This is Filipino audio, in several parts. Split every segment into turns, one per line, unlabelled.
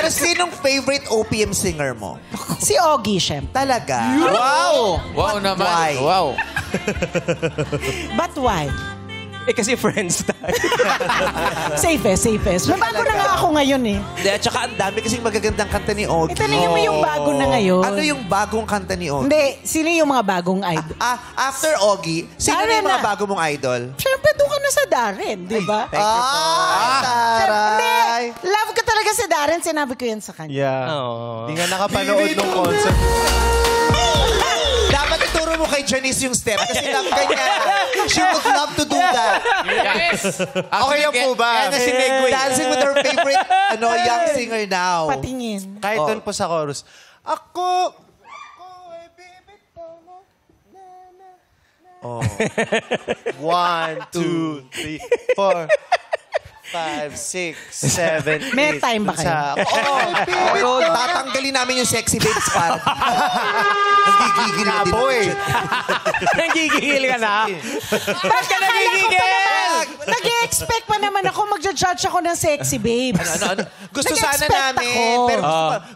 Pero sinong favorite OPM singer mo?
Si Ogie, syempre.
Talaga?
Wow! Wow naman.
Why?
Wow.
But why?
Eh kasi friends tayo.
Safest. Bago na nga ako ngayon eh.
Hindi, at saka ang dami kasing magagandang kanta ni Ogie.
Itanongin mo yung bago na ngayon.
Ano yung bagong kanta ni Ogie?
Hindi, sino yung mga bagong idol?
After Ogie, sino na yung mga bago mong idol?
Siyempre, doon ka na sa Darren, di ba?
Taray!
Hindi, love ko talaga si Darren. Sinabi ko yan sa kanya.
Yeah. Hindi nga nakapanood ng concert.
Dapat ituro mo kay Janice yung step kasi love ka niya. She would love to do that.
Yes.
Okay lang po ba?
Yan na si dancing with her favorite young singer now.
Patingin.
Kahit doon po sa chorus. Ako ay bibitaw mo. Oh. 1, 2, 3, 4, 5, 6, 7, 8.
May time ba kayo?
Oo. Tatanggalin namin yung sexy babes para. Nagigigil na din.
Nagigigil ka na? Ba't ka nagigigil?
Nag-i-expect pa naman ako mag-judge ako ng sexy babes.
Ano? Gusto sana namin.
Ako.
Pero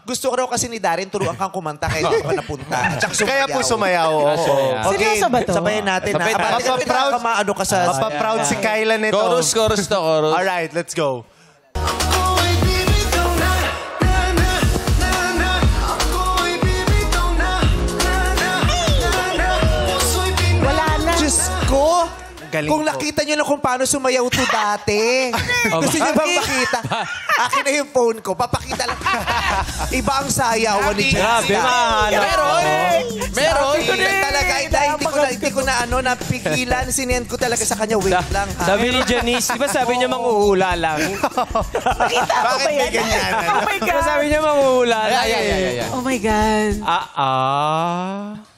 gusto ko raw kasi ni Darren turuan kang kumanta kaya hindi ka napunta. At saka
Kaya po sumayaw.
Okay,
Seryoso ba to?
sabayan natin.
Sabayan natin. Mapaproud si Kyla nito.
Chorus to, chorus.
Alright, let's go.
Wala na.
Diyos ko!
Galing
Kung
po.
nakita niyo na kung paano sumayaw to dati. Gusto niyo bang makita? Akin na yung phone ko. Papakita lang. Iba ang sayawan ni Jessica.
Grabe, mahanap.
Meron.
Talaga, hindi ko na napigilan. Sinend ko talaga sa kanya. Wait lang. Ha?
Sabi ni Janice, di ba sabi niya manghuhula lang?
Bakit may ganyan?
Oh my
Di ba
God.
sabi niya manghuhula lang?
Yeah.
Oh my God.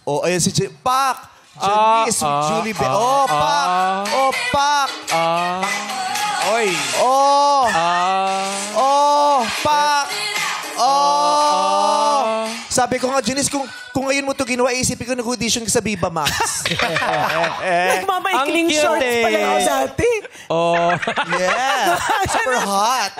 Oh, ayun si Pak. Janice, Julie B. Oh, Pak. Oh, Pak.
Oy.
Oh. Oh, Pak. Oh. Sabi ko nga, Janice, kung ngayon mo ito ginawa, isipin ko nag-audition ka sa Viva Max.
Nagmamaikling
Ang cute
shorts
eh.
pala ako dati.
Oh.
Yeah. Super hot.